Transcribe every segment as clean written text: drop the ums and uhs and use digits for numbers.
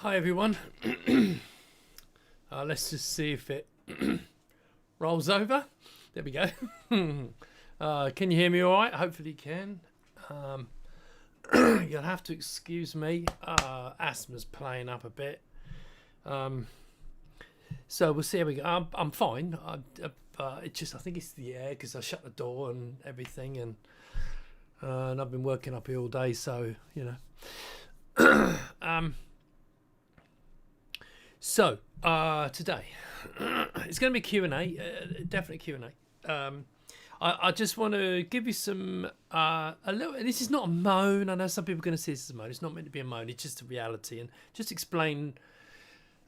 Hi everyone. Let's just see if it rolls over. There we go. Can you hear me all right? Hopefully you can. You'll have to excuse me. Asthma's playing up a bit. So we'll see how we go. I'm fine. It's just I think it's the air because I shut the door and everything, and I've been working up here all day. So you know. So today it's going to be Q&A, definitely Q&A. I just want to give you some a little. This is not a moan. I know some people are going to see this as a moan. It's not meant to be a moan. It's just a reality, and just explain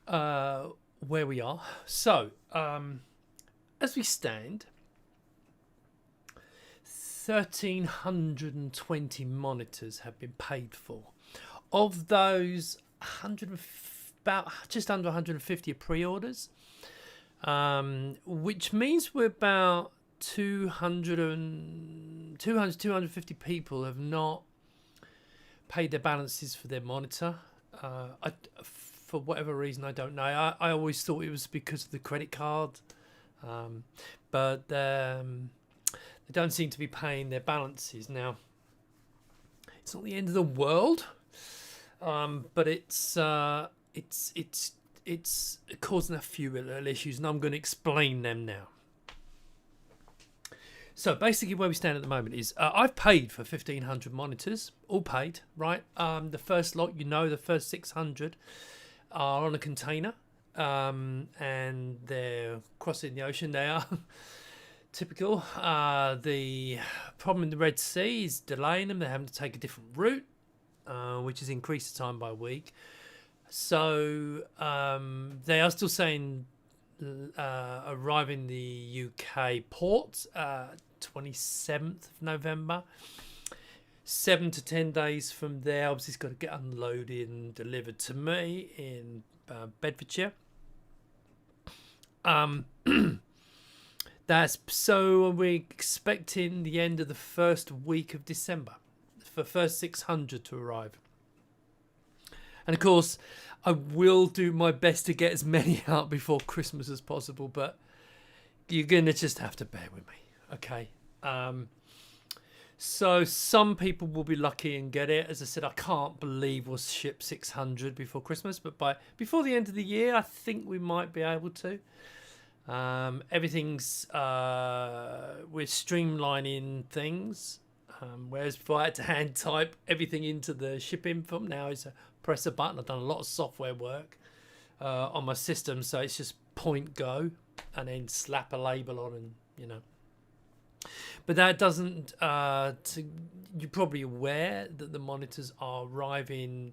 where we are. So as we stand, 1,320 monitors have been paid for. Of those, about just under 150 are pre-orders, which means we're about 250 people have not paid their balances for their monitor. For whatever reason, I don't know. I always thought it was because of the credit card, but they don't seem to be paying their balances. Now, it's not the end of the world, but it's causing a few little issues, and I'm going to explain them now. So basically where we stand at the moment is I've paid for 1,500 monitors, all paid, right? The first lot, the first 600 are on a container, and they're crossing the ocean. They are typical. The problem in the Red Sea is delaying them. They're having to take a different route, which has increased the time by a week. So they are still saying arrive in the UK port 27th of November. 7 to 10 days from there. Obviously, it's got to get unloaded and delivered to me in Bedfordshire. So we're expecting the end of the first week of December for first 600 to arrive. And of course, I will do my best to get as many out before Christmas as possible, but you're going to just have to bear with me, okay? So some people will be lucky and get it. As I said, I can't believe we'll ship 600 before Christmas, but before the end of the year, I think we might be able to. Everything's we're streamlining things. Whereas before I had to hand type everything into the shipping form, now it's a press a button. I've done a lot of software work on my system, so it's just point go and then slap a label on, and But that doesn't. You're probably aware that the monitors are arriving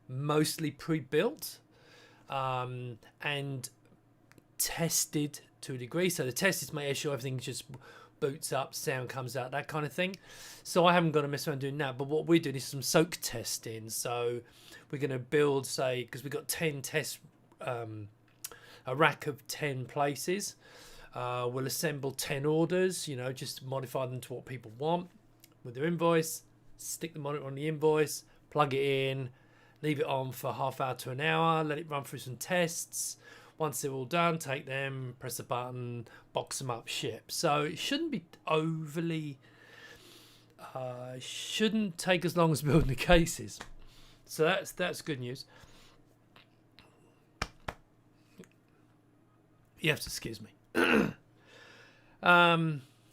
mostly pre-built and tested to a degree. So the test is making sure everything just boots up, sound comes out, that kind of thing. So I haven't got to mess around doing that. But what we're doing is some soak testing. So we're going to build, say, because we've got 10 tests, a rack of 10 places. We'll assemble 10 orders, just modify them to what people want with their invoice, stick the monitor on the invoice, plug it in, leave it on for half hour to an hour, let it run through some tests. Once they're all done, take them, press a button, box them up, ship. So it shouldn't be overly, shouldn't take as long as building the cases. So that's good news. You have to excuse me.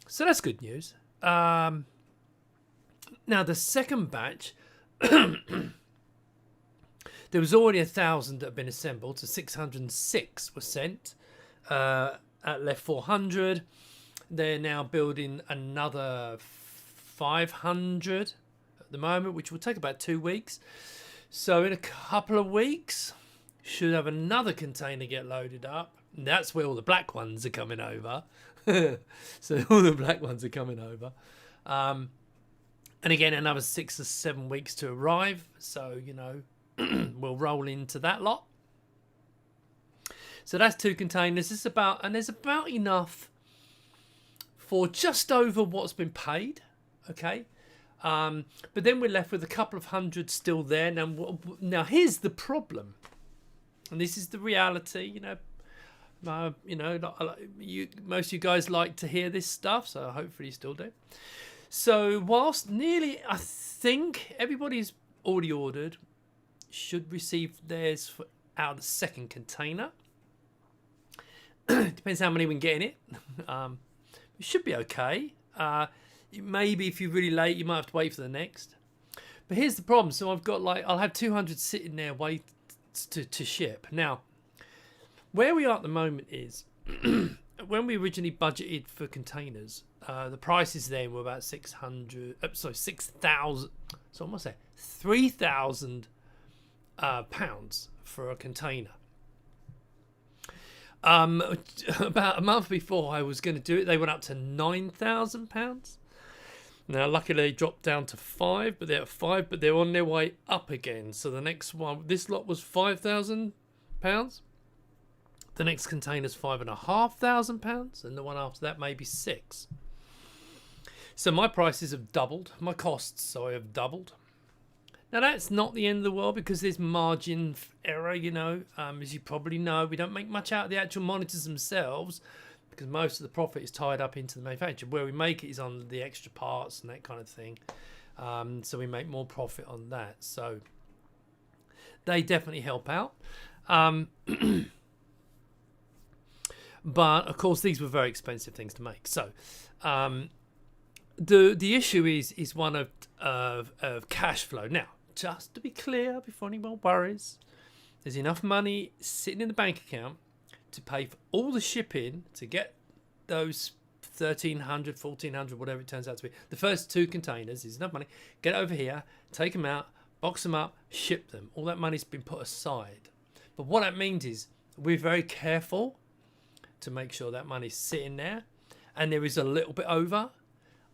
So that's good news. Now the second batch, there was already 1,000 that have been assembled, so 606 were sent. At left 400. They're now building another 500 at the moment, which will take about 2 weeks. So in a couple of weeks, should have another container get loaded up. And that's where all the black ones are coming over. So all the black ones are coming over. And again, another 6 or 7 weeks to arrive. So, we'll roll into that lot. So that's 2 containers. There's about enough for just over what's been paid. Okay. But then we're left with a couple of hundred still there. Now here's the problem. and this is the reality. Most of you guys like to hear this stuff, so hopefully you still do. So whilst nearly, I think everybody's already ordered, should receive theirs out of the second container. Depends how many we can get in it. It should be okay. Maybe if you're really late, you might have to wait for the next. But here's the problem. So I'll have 200 sitting there waiting to ship. Now, where we are at the moment is when we originally budgeted for containers, the prices then were about 6,000. So I must say 3,000 pounds for a container. About a month before I was going to do it, they went up to £9,000. Now, luckily, they dropped down to £5,000, but they're at £5,000, but they're on their way up again. So the next one, this lot was £5,000. The next container's £5,500, and the one after that maybe £6,000. So my prices have doubled. My costs, have doubled. Now, that's not the end of the world because there's margin error, as you probably know. We don't make much out of the actual monitors themselves because most of the profit is tied up into the manufacturer. Where we make it is on the extra parts and that kind of thing. So we make more profit on that. So they definitely help out. But, of course, these were very expensive things to make. So the issue is one of cash flow. Now, just to be clear, before anyone worries, there's enough money sitting in the bank account to pay for all the shipping to get those 1,300, 1,400, whatever it turns out to be. The first 2 containers is enough money. Get it over here, take them out, box them up, ship them. All that money's been put aside. But what that means is we're very careful to make sure that money's sitting there, and there is a little bit over.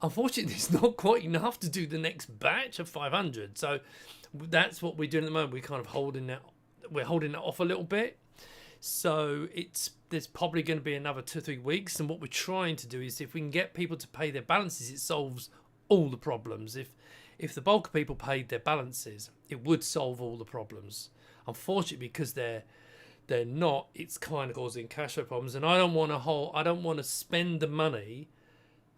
Unfortunately, it's not quite enough to do the next batch of 500. So that's what we're doing at the moment. We're kind of holding that off a little bit. So there's probably going to be another 2 or 3 weeks. And what we're trying to do is, if we can get people to pay their balances, it solves all the problems. If the bulk of people paid their balances, it would solve all the problems. Unfortunately, because they're not, it's kind of causing cash flow problems. And I don't want to spend the money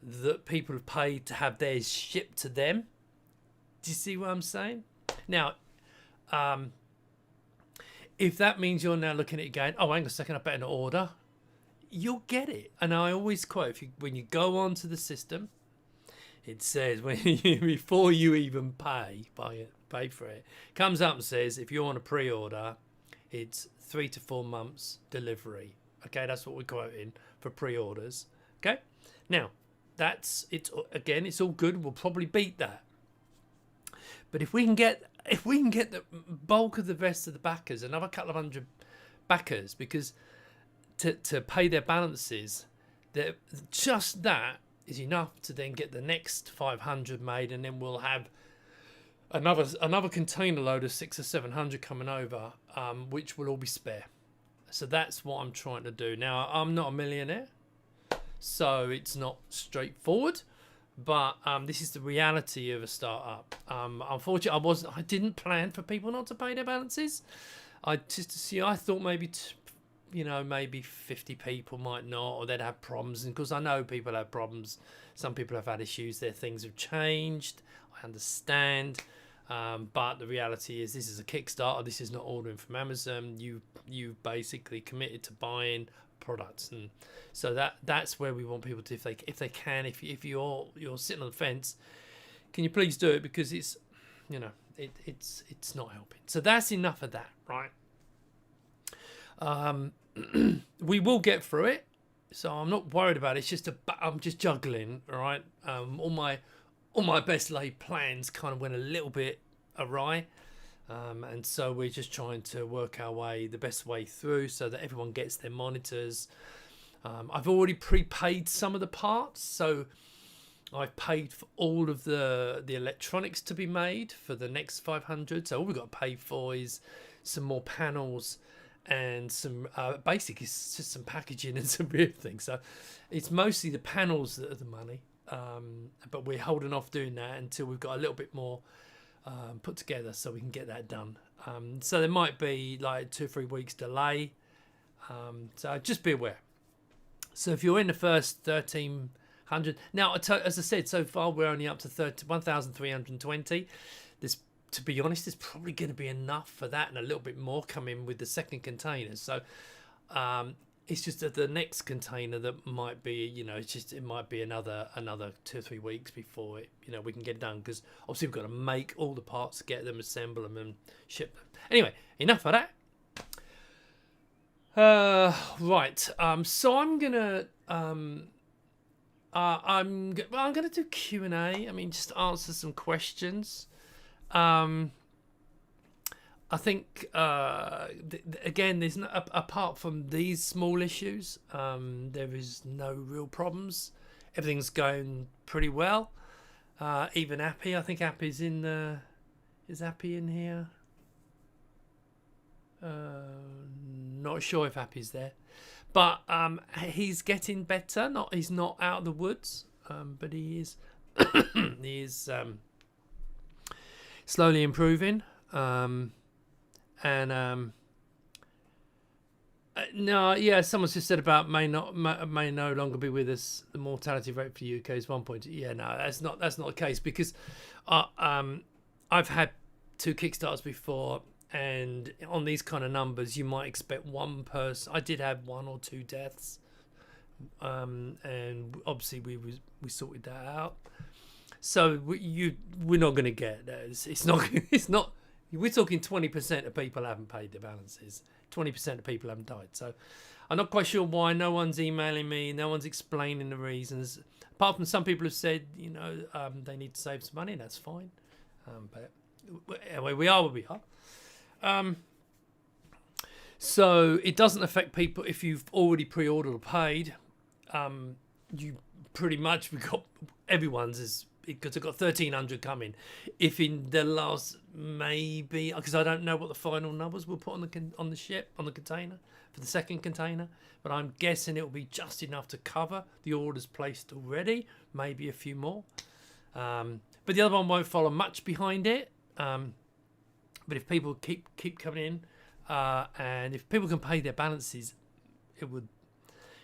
that people have paid to have theirs shipped to them. Do you see what I'm saying? Now, if that means you're now looking at it going, oh, hang on a second, I better not order, you'll get it. And I always quote, when you go onto the system, it says, before you even pay for it, comes up and says, if you want a pre-order, it's 3 to 4 months delivery. Okay, that's what we're quoting for pre-orders. Okay, now, it's all good. We'll probably beat that. But if we can get the bulk of the rest of the backers, another couple of hundred backers, because to pay their balances, just that is enough to then get the next 500 made, and then we'll have another container load of 600 or 700 coming over, which will all be spare. So that's what I'm trying to do. Now, I'm not a millionaire, so it's not straightforward, but this is the reality of a startup. Unfortunately, I didn't plan for people not to pay their balances. I thought maybe maybe 50 people might not, or they'd have problems. And because I know people have problems, some people have had issues. Their things have changed. I understand. But the reality is, this is a Kickstarter. This is not ordering from Amazon. You basically committed to buying products, and so that's where we want people to, if they can, if you're sitting on the fence, can you please do it, because it's it's not helping. So that's enough of that, right? We will get through it, so I'm not worried about it. It's just I'm just juggling, right? All my best laid plans kind of went a little bit awry, and so we're just trying to work our way the best way through so that everyone gets their monitors. I've already prepaid some of the parts, so I've paid for all of the electronics to be made for the next 500. So all we've got to pay for is some more panels and some basically it's just some packaging and some real things. So it's mostly the panels that are the money, but we're holding off doing that until we've got a little bit more put together so we can get that done. So there might be like 2 or 3 weeks delay. So just be aware. So if you're in the first 1,300, now as I said, so far we're only up to 1,320. There's, to be honest, there's probably going to be enough for that and a little bit more coming with the second container. So it's just that the next container that might be, it might be another 2 or 3 weeks before it, we can get it done, because obviously we've got to make all the parts, get them, assemble them, and ship them. Anyway, enough of that. Right. So I'm gonna I'm gonna do Q&A. I mean, just answer some questions. I think again, there's no, apart from these small issues, there is no real problems. Everything's going pretty well. Even Appy, I think Appy's in the. Is Appy in here? Not sure if Appy's there, but he's getting better. He's not out of the woods, but he is. He is slowly improving. No, yeah. Someone's just said about may no longer be with us. The mortality rate for the UK is 1.2. Yeah, no, that's not the case, because I've had 2 Kickstarters before. And on these kind of numbers, you might expect one person. I did have 1 or 2 deaths, and obviously we sorted that out. So we're not going to get that. It's not. We're talking 20% of people haven't paid their balances. 20% of people haven't died. So I'm not quite sure why. No one's emailing me. No one's explaining the reasons. Apart from some people have said, they need to save some money. That's fine. But anyway, we are where we are. So it doesn't affect people if you've already pre-ordered or paid. You pretty much, everyone's is, because I've got 1,300 coming. If in the last, maybe, because I don't know what the final numbers we'll put on the ship, on the container for the second container, but I'm guessing it'll be just enough to cover the orders placed already, maybe a few more. But the other one won't follow much behind it. But if people keep coming in, and if people can pay their balances, it would,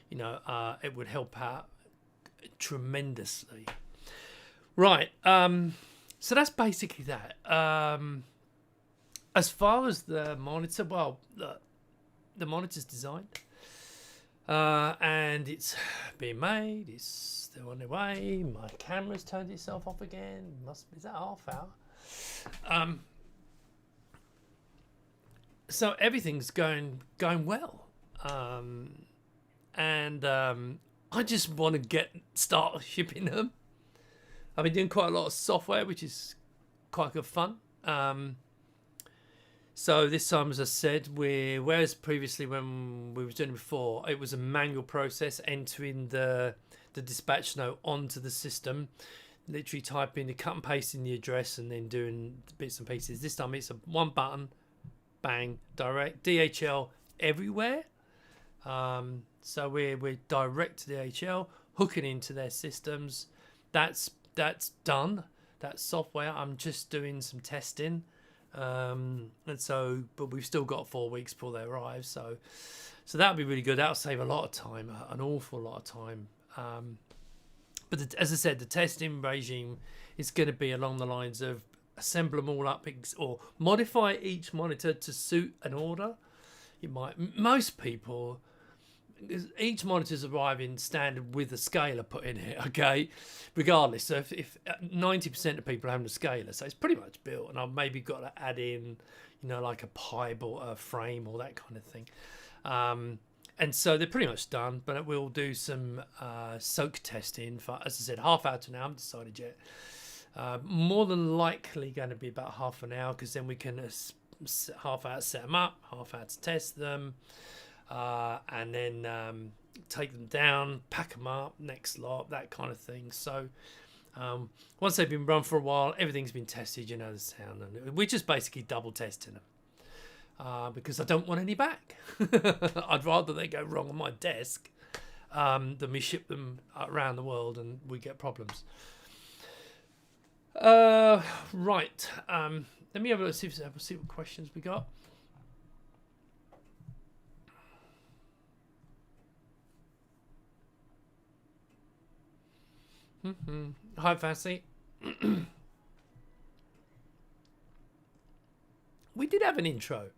it would help out tremendously. Right. So that's basically that. As far as the monitor, well, the monitor's designed, and it's being made. It's still on the way. My camera's turned itself off again. Is that half hour? So everything's going well, and I just want to start shipping them. I've been doing quite a lot of software, which is quite good fun. So this time, as I said, whereas previously when we were doing it before, it was a manual process, entering the dispatch note onto the system, literally typing the cut and pasting the address and then doing bits and pieces. This time it's a one button. Bang, direct DHL everywhere. So we're direct to DHL, hooking into their systems. That's done. That's software. I'm just doing some testing, and so, but we've still got 4 weeks before they arrive. So that'll be really good. That'll save a lot of time, an awful lot of time. But as I said, the testing regime is going to be along the lines of assemble them all up or modify each monitor to suit an order. Most people, each monitor's arriving standard with a scaler put in it, okay, regardless. So if 90% of people have a scaler, so it's pretty much built, and I've maybe got to add in like a pipe or a frame or that kind of thing, and so they're pretty much done. But we'll do some soak testing for, as I said, half hour to now. I haven't decided yet. More than likely going to be about half an hour, because then we can half hour set them up, half hour to test them, and then take them down, pack them up, next lot, that kind of thing. So once they've been run for a while, everything's been tested, the sound, and we're just basically double testing them, because I don't want any back. I'd rather they go wrong on my desk than we ship them around the world and we get problems. Right. Let me have a look, see what questions we got. Hi, Fancy. We did have an intro.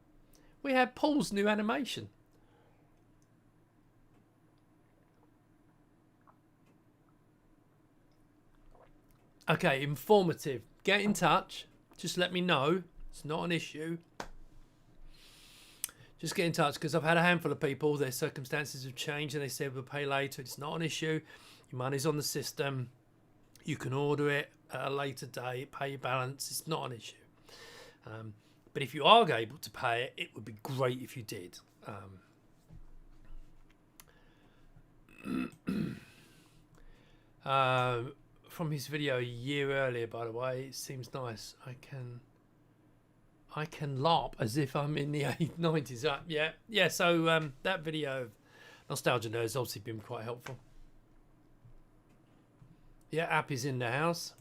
We had Paul's new animation. Okay, informative. Get in touch. Just let me know. It's not an issue. Just get in touch, because I've had a handful of people, their circumstances have changed and they said we'll pay later. It's not an issue. Your money's on the system. You can order it at a later date, pay your balance. It's not an issue. But if you are able to pay it, it would be great if you did. From his video a year earlier, by the way, it seems nice. I can LARP as if I'm in the 90s. Yeah. So that video of Nostalgia Nerd has obviously been quite helpful. Yeah, Appy's in the house.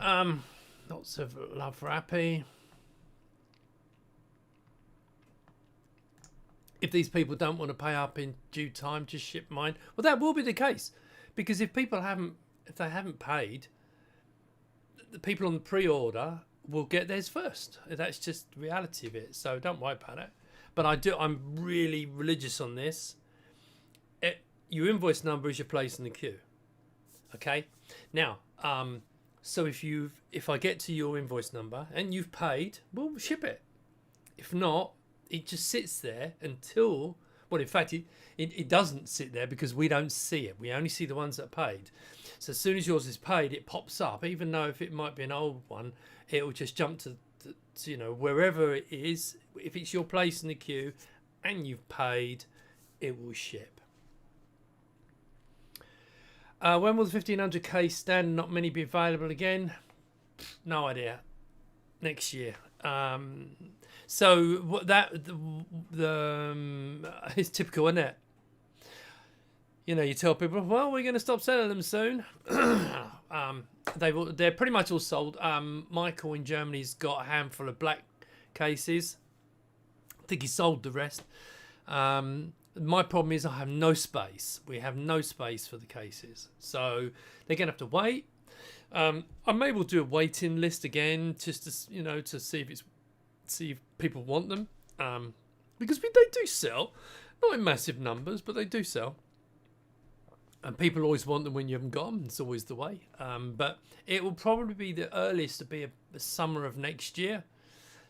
Lots of love for Appy. If these people don't want to pay up in due time, just ship mine. Well, that will be the case, because if they haven't paid, the people on the pre-order will get theirs first. That's just the reality of it. So don't worry about it. But I'm really religious on this. Your invoice number is your place in the queue. Okay. Now, so if I get to your invoice number and you've paid, we'll ship it. If not, it just sits there until, well, in fact, it doesn't sit there because we don't see it. We only see the ones that are paid. So as soon as yours is paid, it pops up, even though if it might be an old one, it will just jump to wherever it is. If it's your place in the queue and you've paid, it will ship. When will the 1500k stand? Not many be available again. No idea. Next year. So what it's typical, isn't it? You tell people, well, we're going to stop selling them soon. They're pretty much all sold. Michael in Germany's got a handful of black cases. I think he sold the rest. My problem is I have no space. We have no space for the cases, so they're going to have to wait. I may well do a waiting list again, just to see if people want them, because they do sell, not in massive numbers, but they do sell. And people always want them when you haven't got them. It's always the way. But it will probably be the earliest to be the summer of next year.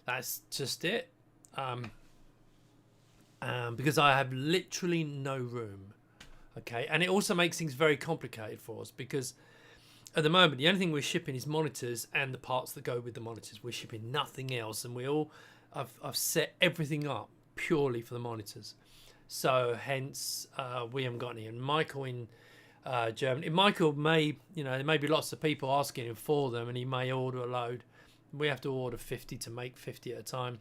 That's just it. Because I have literally no room. Okay, and it also makes things very complicated for us, because at the moment the only thing we're shipping is monitors and the parts that go with the monitors. We're shipping nothing else, and I've set everything up purely for the monitors. So hence we haven't got any. And Michael in Germany, Michael there may be lots of people asking him for them, and he may order a load. We have to order 50 to make 50 at a time.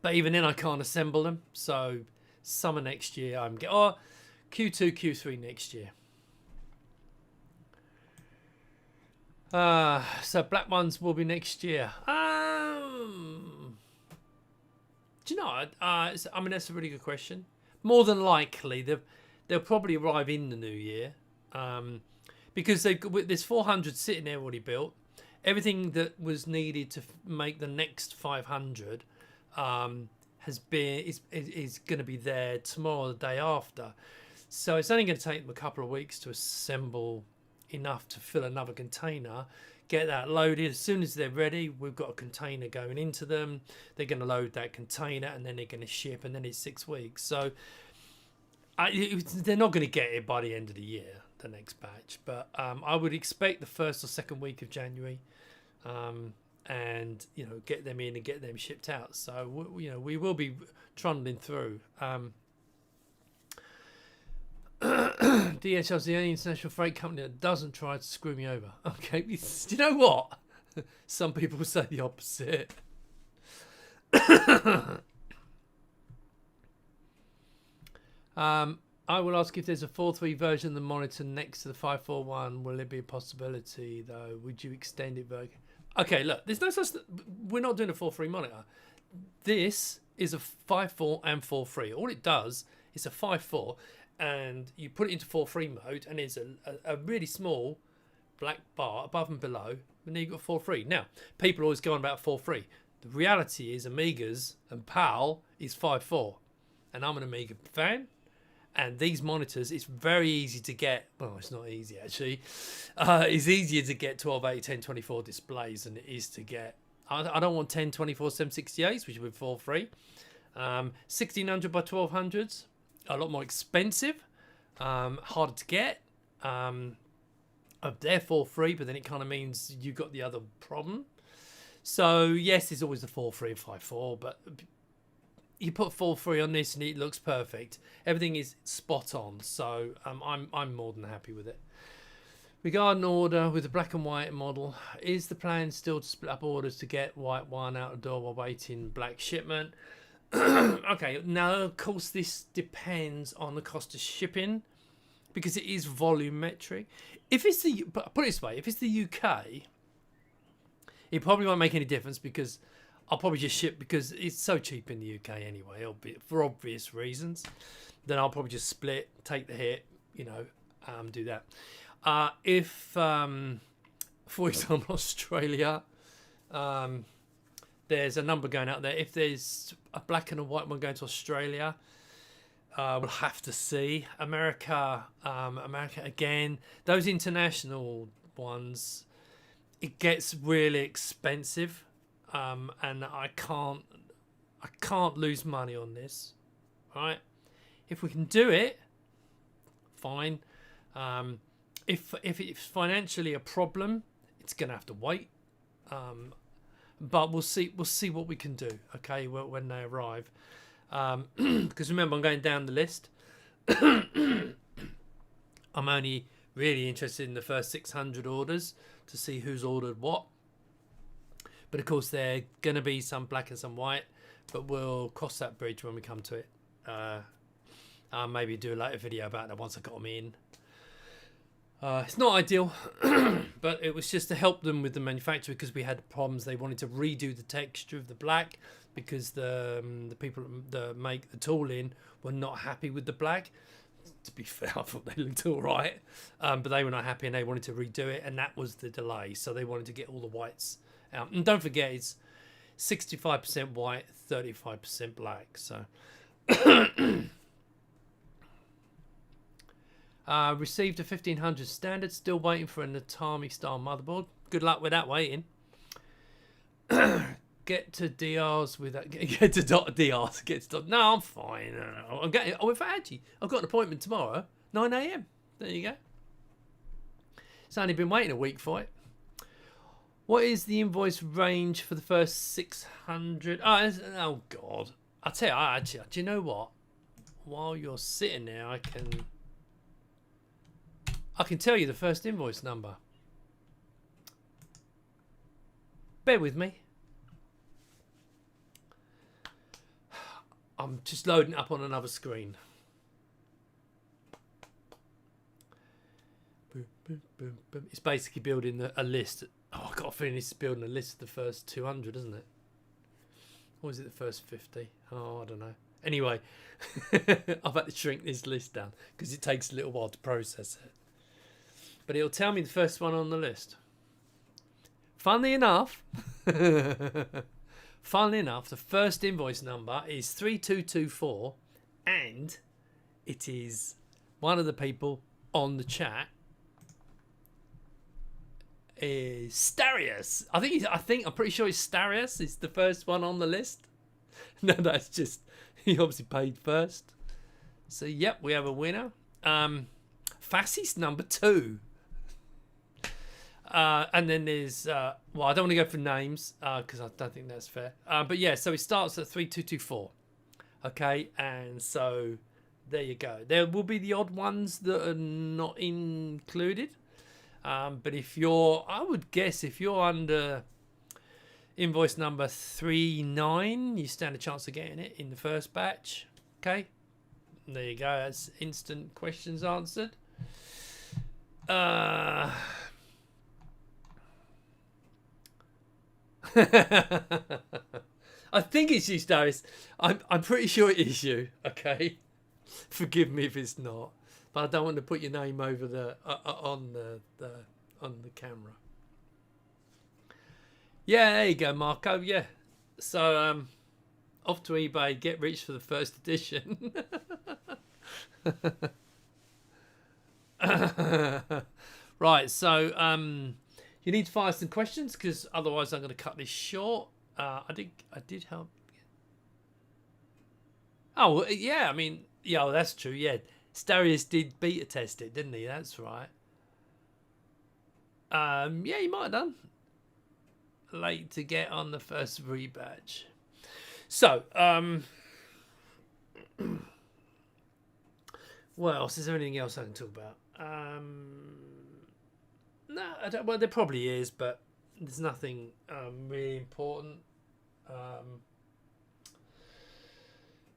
But even then, I can't assemble them. So summer next year, Q2, Q3 next year. So black ones will be next year. Do you know? That's a really good question. More than likely, they'll probably arrive in the new year, because there's 400 sitting there already built. Everything that was needed to make the next 500 is going to be there tomorrow or the day after. So it's only going to take them a couple of weeks to assemble enough to fill another container, get that loaded. As soon as they're ready, we've got a container going into them. They're going to load that container, and then they're going to ship, and then it's 6 weeks. So they're not going to get it by the end of the year, the next batch. But I would expect the first or second week of January. And get them in and get them shipped out. So we will be trundling through. DHL is the only international freight company that doesn't try to screw me over. Okay, do you know what? Some people say the opposite. I will ask if there's a 4.3 version of the monitor next to the 5.4.1. Will it be a possibility though? Would you extend it? Okay, look, there's no such. We're not doing a 4.3 monitor. This is a 5.4 and 4.3. All it does is a 5.4, and you put it into 4.3 mode, and there's a really small black bar above and below, and then you've got 4.3. Now, people always go on about 4.3. The reality is Amigas and PAL is 5.4, and I'm an Amiga fan. And these monitors, it's very easy to get. Well, it's not easy actually. It's easier to get 1280, 1024 displays than it is to get. I don't want 1024 768s, which would be 4.3. 1600 by 1200s, a lot more expensive, harder to get. They're 4.3, but then it kind of means you got the other problem. So yes, it's always the 4.3 and 5.4, but you put 4.3 on this and it looks perfect. Everything is spot on, so I'm more than happy with it. Regarding order with the black and white model, is the plan still to split up orders to get white one out the door while waiting black shipment? Okay, now of course this depends on the cost of shipping because it is volumetric. If it's the, put it this way, if it's the UK, it probably won't make any difference because I'll probably just ship because it's so cheap in the UK anyway, for obvious reasons. Then I'll probably just split, take the hit, you know, do that. If, for example, Australia, there's a number going out there. If there's a black and a white one going to Australia, we'll have to see. America again, those international ones, it gets really expensive. And I can't lose money on this, right? If we can do it, fine. If it's financially a problem, it's gonna have to wait. But we'll see what we can do. Okay, when they arrive. Because remember, I'm going down the list. I'm only really interested in the first 600 orders to see who's ordered what. But of course, there are going to be some black and some white, but we'll cross that bridge when we come to it. I'll maybe do a later video about that once I got them in. It's not ideal, but it was just to help them with the manufacturer because we had problems. They wanted to redo the texture of the black because the people that make the tooling were not happy with the black. To be fair, I thought they looked all right, but they were not happy and they wanted to redo it, and that was the delay. So they wanted to get all the whites out. And don't forget, it's 65% white, 35% black. So received a 1500 standard, still waiting for an Atami style motherboard. Good luck with that waiting. Get to DRs with that. Get to DRs. Get to no, I'm fine. No. I'm getting. Oh, in fact, actually, I've got an appointment tomorrow, 9 a.m. There you go. It's only been waiting a week for it. What is the invoice range for the first 600? Oh God! I'll tell you. Actually, do you know what? While you're sitting there, I can tell you the first invoice number. Bear with me. I'm just loading up on another screen. Boom, boom, boom, boom. It's basically building a list. Oh, I've got a feeling it's building a list of the first 200, isn't it? Or is it the first 50? Oh, I don't know. Anyway, I've had to shrink this list down because it takes a little while to process it. But it'll tell me the first one on the list. Funnily enough, the first invoice number is 3224, and it is one of the people on the chat is Starius. I'm pretty sure it's Starius. It's the first one on the list. No, that's just he obviously paid first. So yep, we have a winner. Fassis number 2. And then there's well, I don't want to go for names because I don't think that's fair. But yeah, so it starts at 3224. Okay, and so there you go. There will be the odd ones that are not included. But I would guess if you're under invoice number 39, you stand a chance of getting it in the first batch. Okay, There you go. That's instant questions answered. I think it's you, Darius. I'm pretty sure it is you. Okay, forgive me if it's not, but I don't want to put your name over the on the camera. Yeah, there you go, Marco. Yeah, so off to eBay, get rich for the first edition. Right, so you need to fire some questions because otherwise I'm going to cut this short. I did help. Oh yeah, I mean, yeah, well, that's true. Yeah, Starius did beta test it, didn't he? That's right. Yeah, he might have done. Late to get on the first rebadge. So, what else? Is there anything else I can talk about? No, I don't. Well, there probably is, but there's nothing really important.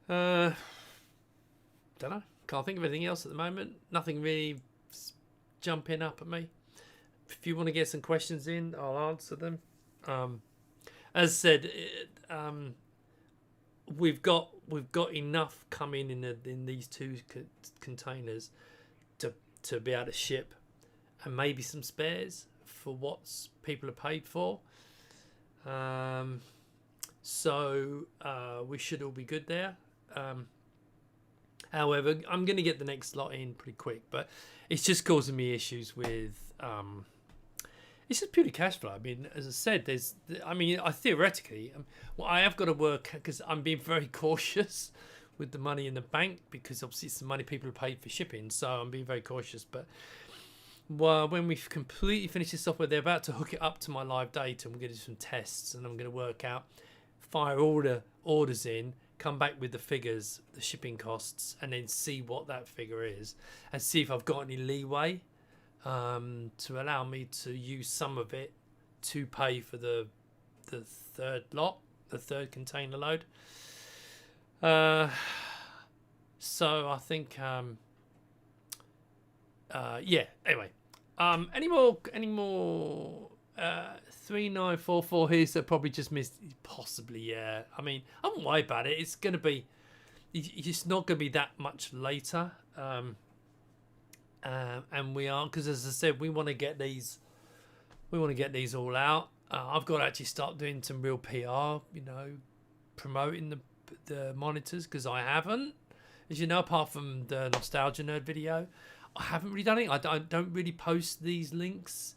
Don't know. Can't think of anything else at the moment. Nothing really jumping up at me. If you want to get some questions in, I'll answer them. As I said, we've got enough coming in these two containers to be able to ship, and maybe some spares for what people are paid for. So we should all be good there. However, I'm going to get the next lot in pretty quick, but it's just causing me issues with. It's just purely cash flow. I mean, as I said, I theoretically, I have got to work because I'm being very cautious with the money in the bank because obviously it's the money people have paid for shipping. So I'm being very cautious. But when we've completely finished this software, they're about to hook it up to my live data and we're going to do some tests and I'm going to work out, fire all the orders in, come back with the figures, the shipping costs, and then see what that figure is and see if I've got any leeway. To allow me to use some of it to pay for the third lot, the third container load. So I think yeah. Anyway, any more 3944 here? So probably just missed. Possibly, yeah. I mean, I won't worry about it. It's gonna be. It's not gonna be that much later. And we are, because as I said, we want to get these all out. I've got to actually start doing some real PR, promoting the monitors, because I haven't, as you know, apart from the Nostalgia Nerd video, I haven't really done it. I don't really post these links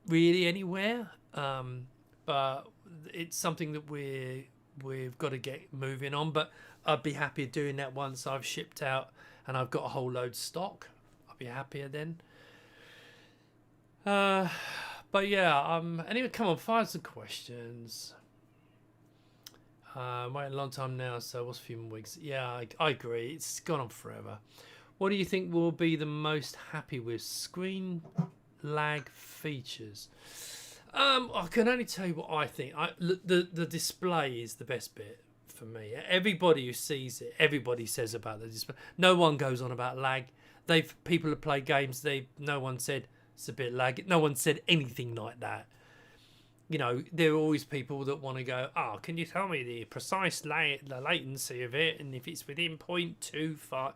really anywhere, but it's something that we've got to get moving on. But I'd be happy doing that once I've shipped out and I've got a whole load stock. Be happier then. But yeah, anyway, come on, fire some questions. Waiting a long time now, so what's a few more weeks? Yeah, I agree. It's gone on forever. What do you think will be the most happy with? Screen lag features. I can only tell you what I think. The display is the best bit for me. Everybody who sees it, everybody says about the display. No one goes on about lag. People have played games. No one said it's a bit laggy. No one said anything like that. There are always people that want to go, oh, can you tell me the precise the latency of it, and if it's within 0.25.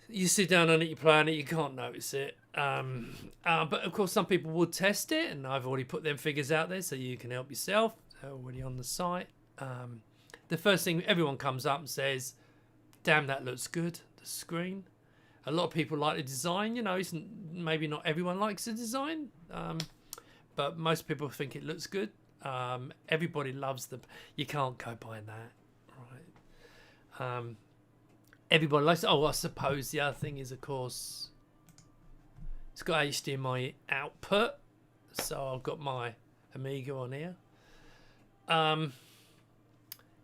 You sit down on it, you play on it, you can't notice it. But of course, some people would test it, and I've already put them figures out there so you can help yourself. They're already on the site. The first thing everyone comes up and says, damn, that looks good. The screen. A lot of people like the design. Maybe not everyone likes the design, but most people think it looks good. Everybody loves you can't go by that, right? Everybody likes. Oh, I suppose the other thing is, of course, it's got HDMI output, so I've got my Amiga on here.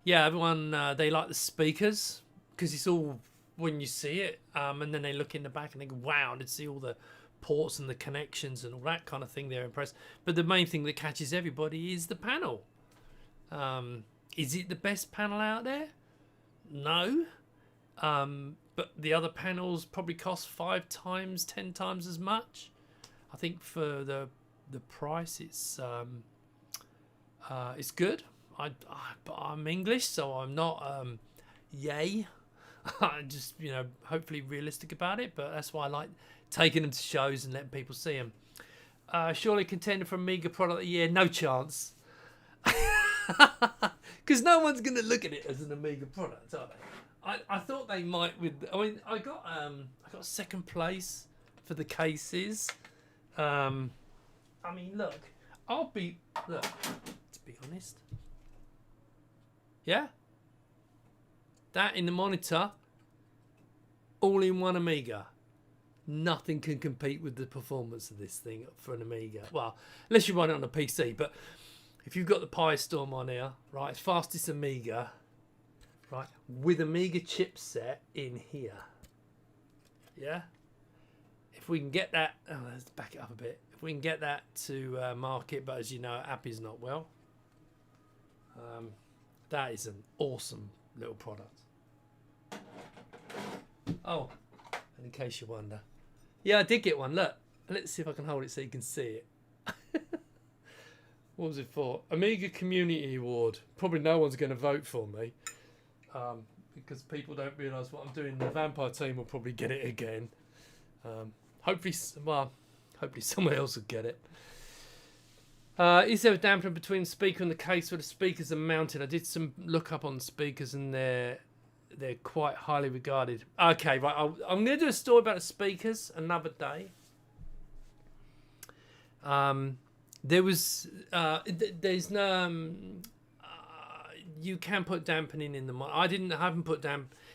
Yeah, everyone they like the speakers because it's all. When you see it, and then they look in the back and they go, wow, and they see all the ports and the connections and all that kind of thing, they're impressed. But the main thing that catches everybody is the panel. Is it the best panel out there? No. But the other panels probably cost 5 times, 10 times as much. I think for the price, it's good. But I'm English, so I'm not yay. I'm just, hopefully realistic about it. But that's why I like taking them to shows and letting people see them. Surely contender for Amiga product of the year? No chance. Because no one's going to look at it as an Amiga product, are they? I thought they might. I got second place for the cases. Look, to be honest. Yeah? That in the monitor, all in one Amiga. Nothing can compete with the performance of this thing for an Amiga. Well, unless you run it on a PC, but if you've got the Pi Storm on here, right, it's fastest Amiga, right, with Amiga chipset in here. Yeah? If we can get that, let's back it up a bit. If we can get that to market, but as you know, Appy's not well. That is an awesome little product. Oh, and in case you wonder. Yeah, I did get one. Look, let's see if I can hold it so you can see it. What was it for? Amiga Community Award. Probably no one's going to vote for me because people don't realise what I'm doing. The Vampire team will probably get it again. Hopefully someone else will get it. Is there a dampener between the speaker and the case where the speakers are mounted? I did some look up on speakers and they're quite highly regarded. Okay, right. I'm going to do a story about the speakers another day. There's no. You can put dampening in the. I haven't put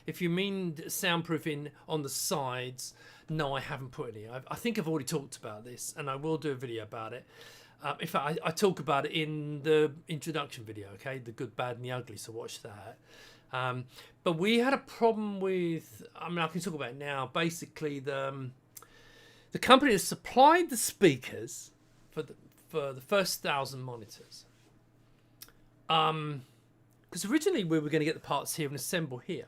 If you mean soundproofing on the sides, no, I haven't put any. I think I've already talked about this, and I will do a video about it. In fact, I talk about it in the introduction video, okay? The good, bad, and the ugly, so watch that. But we had a problem with, I can talk about it now. Basically, the company that supplied the speakers for the first 1,000 monitors. Because originally we were going to get the parts here and assemble here.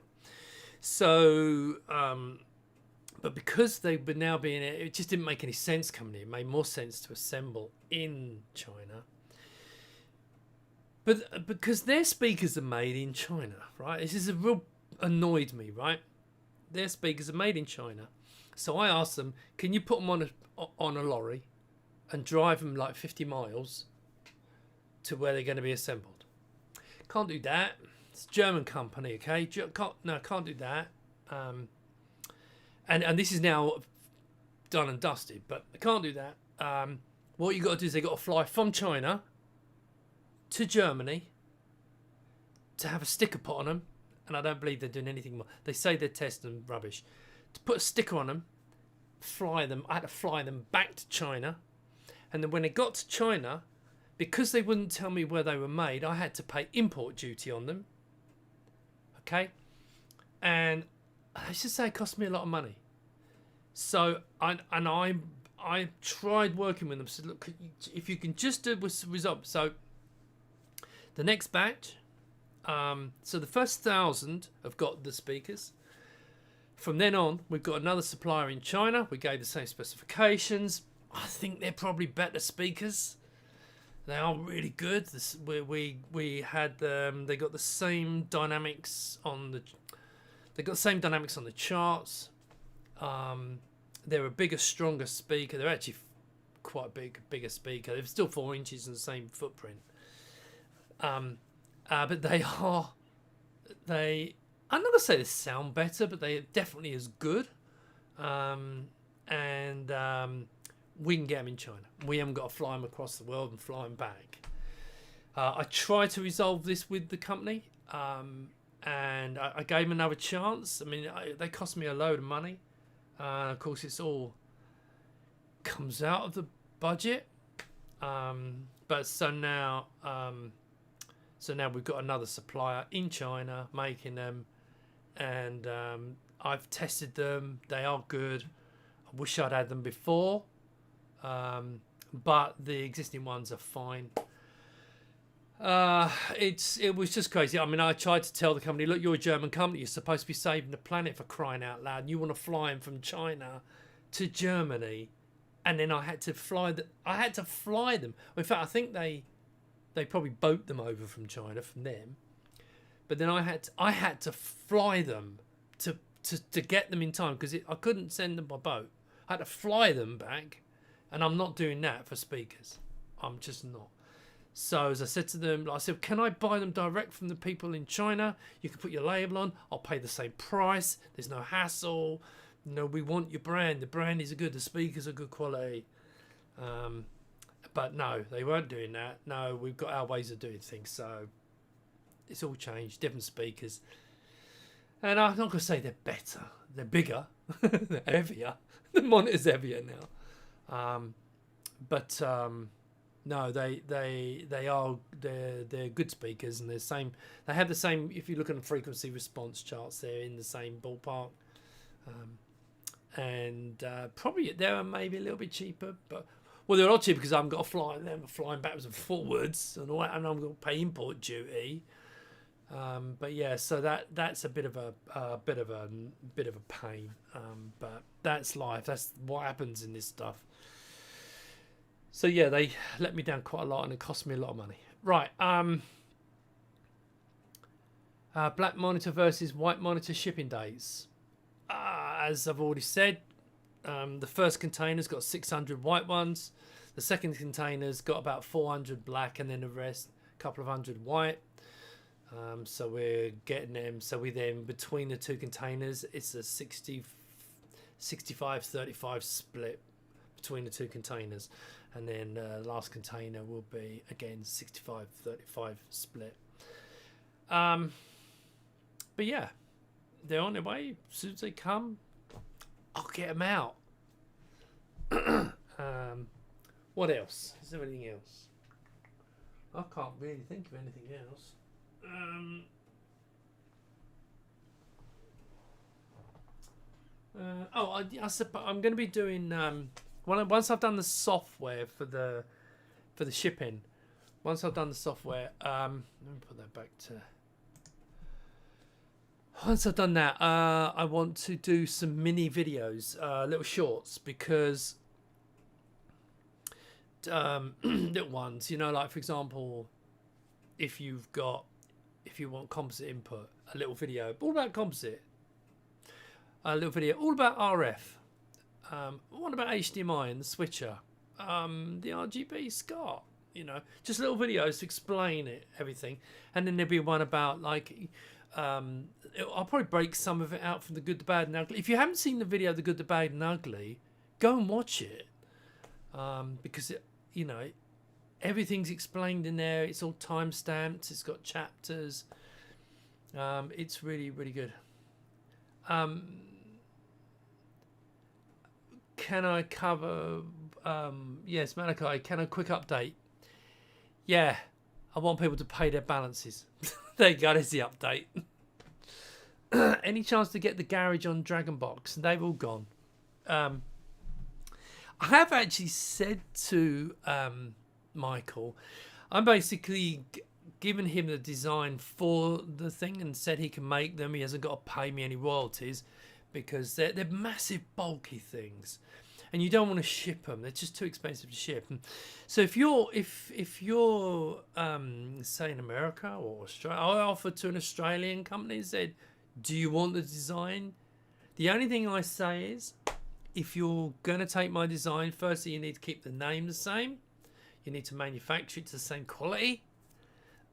So, but because they've been now being, it just didn't make any sense coming here. It made more sense to assemble in China. But because their speakers are made in China, right? This is annoyed me, right? Their speakers are made in China. So I asked them, can you put them on a lorry and drive them like 50 miles to where they're going to be assembled? Can't do that. It's a German company, okay? Can't do that. And this is now done and dusted, but I can't do that. What you got to do is they got to fly from China to Germany to have a sticker put on them, and I don't believe they're doing anything more. They say they're testing rubbish. To put a sticker on them, I had to fly them back to China, and then when they got to China, because they wouldn't tell me where they were made, I had to pay import duty on them. Okay, and let's just say it cost me a lot of money. So I tried working with them. So look, if you can just do with result. So the next batch. So the first 1,000 have got the speakers. From then on, we've got another supplier in China. We gave the same specifications. I think they're probably better speakers. They are really good. We had they got the same dynamics on the. They got the same dynamics on the charts. They're a bigger, stronger speaker. They're actually quite bigger speaker. They're still 4 inches and the same footprint. But they are. I'm not gonna say they sound better, but they definitely as good. We can get them in China. We haven't got to fly them across the world and fly them back. I tried to resolve this with the company, and I gave them another chance. I mean, they cost me a load of money. Of course, it's all comes out of the budget. But so now we've got another supplier in China making them, and I've tested them. They are good. I wish I'd had them before. But the existing ones are fine. It was just crazy. I mean, I tried to tell the company, look, you're a German company. You're supposed to be saving the planet, for crying out loud. And you want to fly them from China to Germany, and then I had to fly them. In fact, I think they probably boat them over from China from them. But then I had to fly them to get them in time, because I couldn't send them by boat. I had to fly them back, and I'm not doing that for speakers. I'm just not. So as I said to them, I said, can I buy them direct from the people in China? You can put your label on. I'll pay the same price. There's no hassle. No, we want your brand. The brand is good. The speakers are good quality. But no, they weren't doing that. No, we've got our ways of doing things. So it's all changed. Different speakers. And I'm not going to say they're better. They're bigger. They're heavier. The monitor's heavier now. No, they're good speakers, and they have the same. If you look at the frequency response charts, they're in the same ballpark, and probably they're maybe a little bit cheaper, but they're a lot cheaper because I've got to fly them, flying backwards and forwards, and all that, and I'm going to pay import duty. But yeah, so that's a bit of a pain, but that's life. That's what happens in this stuff. So yeah, they let me down quite a lot, and it cost me a lot of money. Right, black monitor versus white monitor shipping days. As I've already said, the first container's got 600 white ones. The second container's got about 400 black, and then the rest, a couple of hundred white. So we're getting them. So we then, between the two containers, it's a 65-35 split between the two containers. And then the last container will be, again, 65-35 split. But yeah, they're on their way. As soon as they come, I'll get them out. What else? Is there anything else? I can't really think of anything else. I'm going to be doing... once I've done the software for the shipping, once I've done the software, let me put that back to. Once I've done that, I want to do some mini videos, little shorts, because little ones, like for example, if you want composite input, a little video all about composite, a little video all about RF. What about HDMI and the switcher? The RGB SCART, just little videos to explain everything. And then there'll be one about I'll probably break some of it out from The Good, the Bad and Ugly. If you haven't seen the video The Good, the Bad and Ugly, go and watch it. Because everything's explained in there. It's all time stamped. It's got chapters. It's really, really good. Can I cover... yes, Malachi, can I quick update? Yeah, I want people to pay their balances. There you go, there's the update. Any chance to get the garage on Dragon Box? They've all gone. I have actually said to Michael, I'm basically given him the design for the thing and said he can make them. He hasn't got to pay me any royalties, because they're massive, bulky things, and you don't want to ship them. They're just too expensive to ship. So if you're say in America or Australia, I offered to an Australian company and said, do you want the design? The only thing I say is, if you're going to take my design, firstly, you need to keep the name the same. You need to manufacture it to the same quality.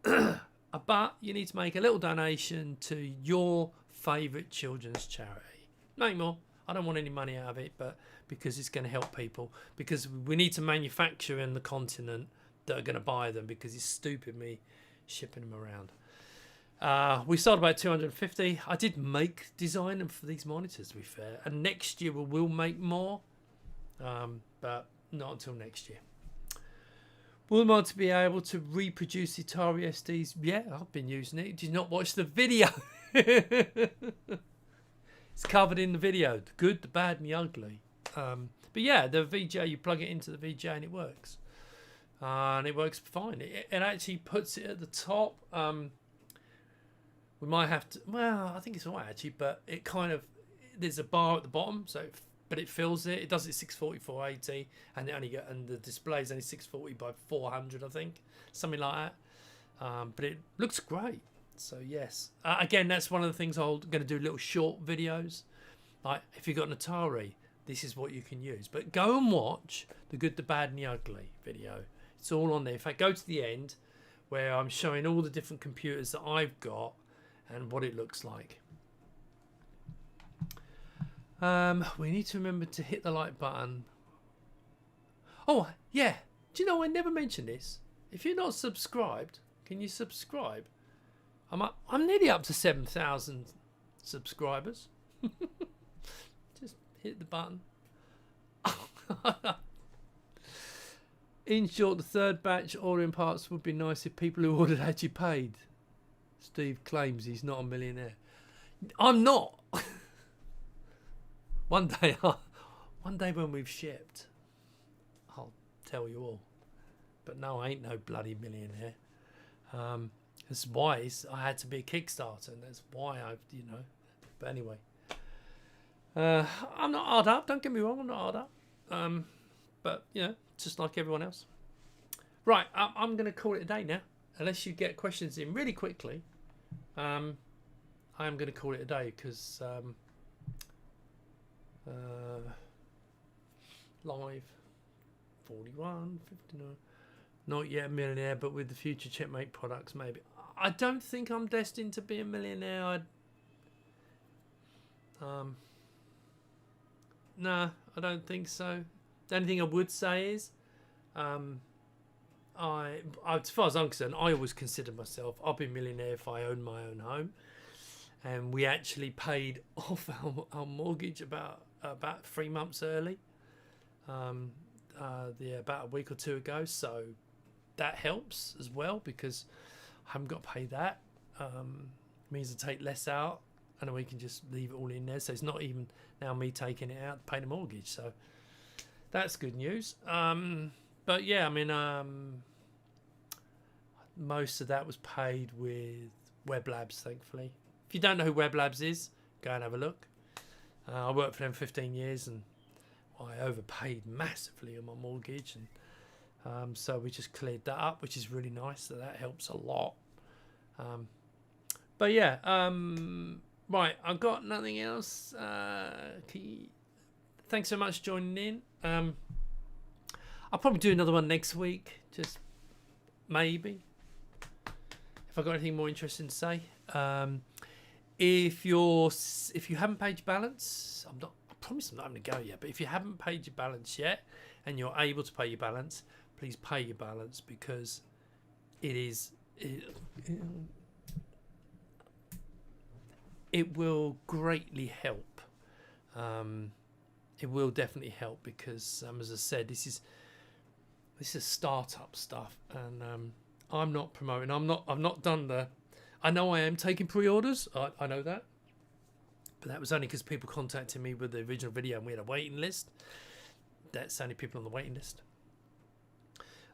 But you need to make a little donation to your favourite children's charity. No more. I don't want any money out of it, but because it's going to help people. Because we need to manufacture in the continent that are going to buy them, because it's stupid me shipping them around. We sold about 250. I did design them for these monitors, to be fair. And next year we'll make more, but not until next year. Will Mod be able to reproduce Atari SDs? Yeah, I've been using it. Did you not watch the video? It's covered in the video. The good, the bad, and the ugly. But yeah, the VGA, you plug it into the VGA and it works. and it works fine. It actually puts it at the top. We might have to, well, I think it's all right actually, but it kind of, there's a bar at the bottom, so but it fills it. It does it 640 480, and the display is only 640 by 400, I think, something like that. But it looks great. So yes, again, that's one of the things I'm going to do, little short videos. Like if you've got an Atari, this is what you can use. But go and watch the Good, the Bad, and the Ugly video. It's all on there. In fact, go to the end where I'm showing all the different computers that I've got and what it looks like. We need to remember to hit the like button. Oh yeah, do you know I never mentioned this? If you're not subscribed, can you subscribe? I'm nearly up to 7,000 subscribers. Just hit the button. In short, the third batch ordering parts would be nice if people who ordered actually paid. Steve claims he's not a millionaire. I'm not. One day when we've shipped, I'll tell you all. But no, I ain't no bloody millionaire. That's why I had to be a Kickstarter, and that's why But anyway, I'm not hard up. Don't get me wrong, I'm not hard up. But just like everyone else. Right, I'm going to call it a day now. Unless you get questions in really quickly, I am going to call it a day because live 41, 59. Not yet a millionaire, but with the future Checkmate products, maybe. I don't think I'm destined to be a millionaire. No, I don't think so. The only thing I would say is, as far as I'm concerned, I always consider myself, I'll be a millionaire if I own my own home. And we actually paid off our mortgage about 3 months early, about a week or two ago. So that helps as well because I haven't got to pay that. Means I take less out, and then we can just leave it all in there. So it's not even now me taking it out to pay the mortgage. So that's good news. But yeah, I mean, most of that was paid with Web Labs, thankfully. If you don't know who Web Labs is, go and have a look. I worked for them 15 years, and I overpaid massively on my mortgage, and so we just cleared that up, which is really nice. So that helps a lot. But yeah, right, I've got nothing else. Thanks so much for joining in. I'll probably do another one next week, just maybe, if I've got anything more interesting to say. If you haven't paid your balance, I promise I'm not going to go yet, but if you haven't paid your balance yet and you're able to pay your balance, please pay your balance, because it will greatly help. It will definitely help because, as I said, this is startup stuff, and I'm not promoting. I've not done the. I know I am taking pre-orders. I know that, but that was only because people contacted me with the original video, and we had a waiting list. That's only people on the waiting list.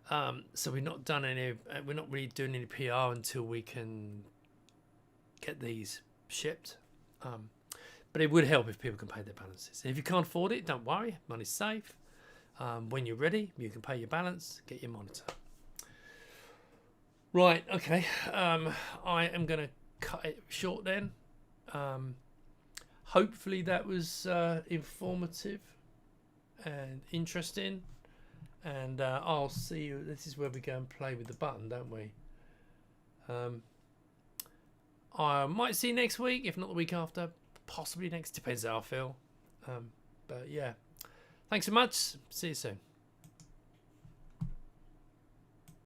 So we're not done any. We're not really doing any PR until we can get these shipped. But it would help if people can pay their balances. And if you can't afford it, don't worry. Money's safe. When you're ready, you can pay your balance, get your monitor. Right, okay. I am going to cut it short then. Hopefully that was informative and interesting. And I'll see you. This is where we go and play with the button, don't we? I might see you next week, if not the week after. Possibly next. Depends how I feel. But yeah. Thanks so much. See you soon.